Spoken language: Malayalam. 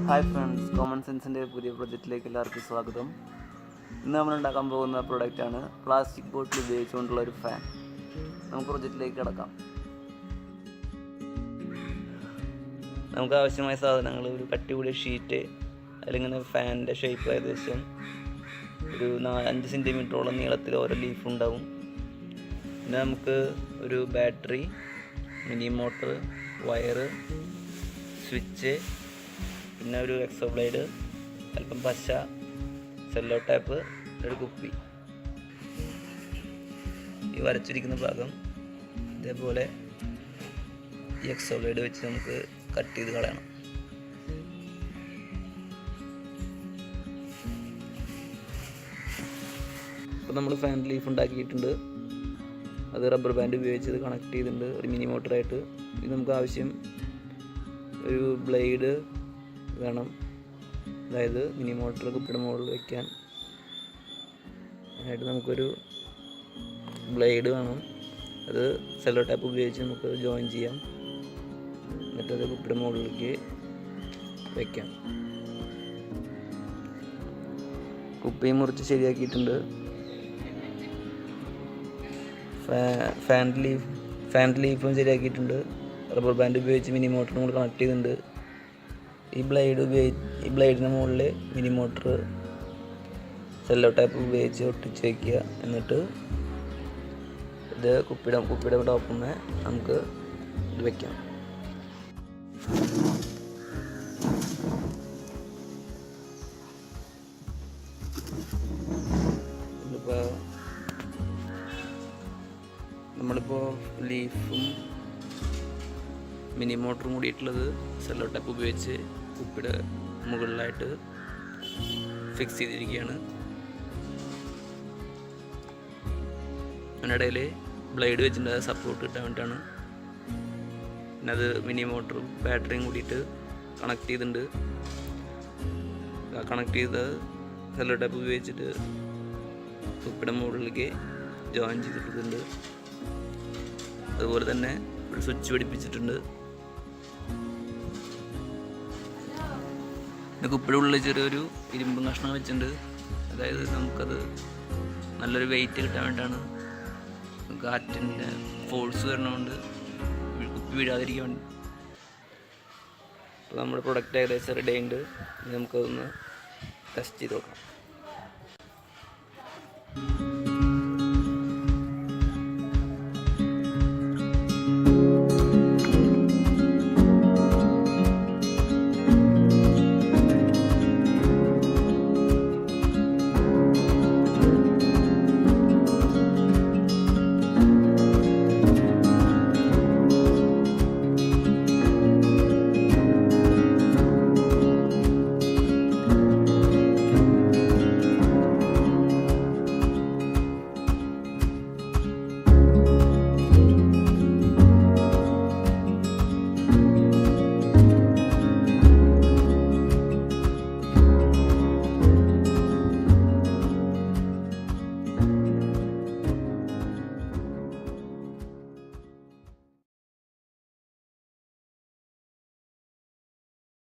ഹായ് ഫ്രണ്ട്സ്, കോമൺ സെൻസിൻ്റെ പുതിയ പ്രൊജക്റ്റിലേക്ക് എല്ലാവർക്കും സ്വാഗതം. ഇന്ന് നമ്മൾ ഉണ്ടാക്കാൻ പോകുന്ന പ്രൊഡക്റ്റാണ് പ്ലാസ്റ്റിക് ബോട്ടിൽ ഉപയോഗിച്ചുകൊണ്ടുള്ള ഒരു ഫാൻ. നമുക്ക് പ്രൊജക്റ്റിലേക്ക് കിടക്കാം. നമുക്ക് ആവശ്യമായ സാധനങ്ങൾ ഒരു കട്ടി കൂടിയ ഷീറ്റ്, അതിലിങ്ങനെ ഫാനിൻ്റെ ഷേപ്പ് ഏകദേശം ഒരു 5 സെൻറ്റിമീറ്ററോളം നീളത്തിൽ ഓരോ ലീഫ് ഉണ്ടാവും. പിന്നെ നമുക്ക് ഒരു ബാറ്ററി, മിനി മോട്ടർ, വയറ്, സ്വിച്ച്, പിന്നെ ഒരു എക്സോ ബ്ലേഡ്, അല്പം പശ, സെല്ലോ ടാപ്പ്, ഒരു കുപ്പി. ഈ വരച്ചിരിക്കുന്ന ഭാഗം ഇതേപോലെ ഈ എക്സോ ബ്ലേഡ് വെച്ച് നമുക്ക് കട്ട് ചെയ്ത് കളയണം. ഇപ്പോൾ നമ്മൾ ഫാൻ ലീഫ് ഉണ്ടാക്കിയിട്ടുണ്ട്. അത് റബ്ബർ ബാൻഡ് ഉപയോഗിച്ച് ഇത് കണക്ട് ചെയ്തിട്ടുണ്ട് ഒരു മിനി മോട്ടറായിട്ട്. ഇത് നമുക്ക് ആവശ്യം ഒരു ബ്ലേഡ് വേണം, അതായത് മിനി മോട്ടർ കുപ്പിയുടെ മുകളിൽ വയ്ക്കാൻ ആയിട്ട് നമുക്കൊരു ബ്ലേഡ് വേണം. അത് സെല്ലോ ടാപ്പ് ഉപയോഗിച്ച് നമുക്ക് ജോയിൻ ചെയ്യാം. എന്നിട്ടത് കുപ്പിയുടെ മുകളിലേക്ക് വയ്ക്കാം. കുപ്പി മുറിച്ച് ശരിയാക്കിയിട്ടുണ്ട്. ഫാൻ ലീഫും ശരിയാക്കിയിട്ടുണ്ട്. റബ്ബർ ബാൻഡ് ഉപയോഗിച്ച് മിനി മോട്ടറും കൂടി കണക്ട് ചെയ്തിട്ടുണ്ട്. ഈ ബ്ലേഡിന് മുകളിൽ മിനി മോട്ടർ സെല്ലോ ടാപ്പ് ഉപയോഗിച്ച് ഒട്ടിച്ച് വയ്ക്കുക. എന്നിട്ട് ഇത് കുപ്പിയുടെ ടോപ്പിൽ നമുക്ക് ഇത് വയ്ക്കാം. നമ്മളിപ്പോൾ ലീഫും മിനി മോട്ടറും കൂടിയിട്ടുള്ളത് സെല്ലോ ടാപ്പ് ഉപയോഗിച്ച് കുപ്പിയുടെ മുകളിലായിട്ട് ഫിക്സ് ചെയ്തിരിക്കുകയാണ്. അതിനിടയിൽ ബ്ലേഡ് വെച്ചിട്ട് സപ്പോർട്ട് കിട്ടാൻ വേണ്ടിയിട്ടാണ്. പിന്നെ അത് മിനി മോട്ടറും ബാറ്ററിയും കൂടിയിട്ട് കണക്ട് ചെയ്തിട്ടുണ്ട്. കണക്ട് ചെയ്ത് സെല്ലോ ടാപ്പ് ഉപയോഗിച്ചിട്ട് കുപ്പിയുടെ മുകളിലേക്ക് ജോയിൻ ചെയ്തിട്ടുണ്ട്. അതുപോലെ തന്നെ ഒരു സ്വിച്ച് പിടിപ്പിച്ചിട്ടുണ്ട്. കുപ്പിയുടെ ഉള്ളിൽ ചെറിയൊരു ഇരുമ്പ് കഷ്ണം വെച്ചിട്ടുണ്ട്. അതായത് നമുക്കത് നല്ലൊരു വെയിറ്റ് കിട്ടാൻ വേണ്ടിയിട്ടാണ്. കാറ്റിൻ്റെ ഫോഴ്സ് വരണതുകൊണ്ട് കുപ്പി വീഴാതിരിക്കാൻ വേണ്ടി. അപ്പോൾ നമ്മുടെ പ്രൊഡക്റ്റ് ഏകദേശം റെഡി ആയിട്ടുണ്ട്. നമുക്കതൊന്ന് ടെസ്റ്റ് ചെയ്ത് നോക്കാം.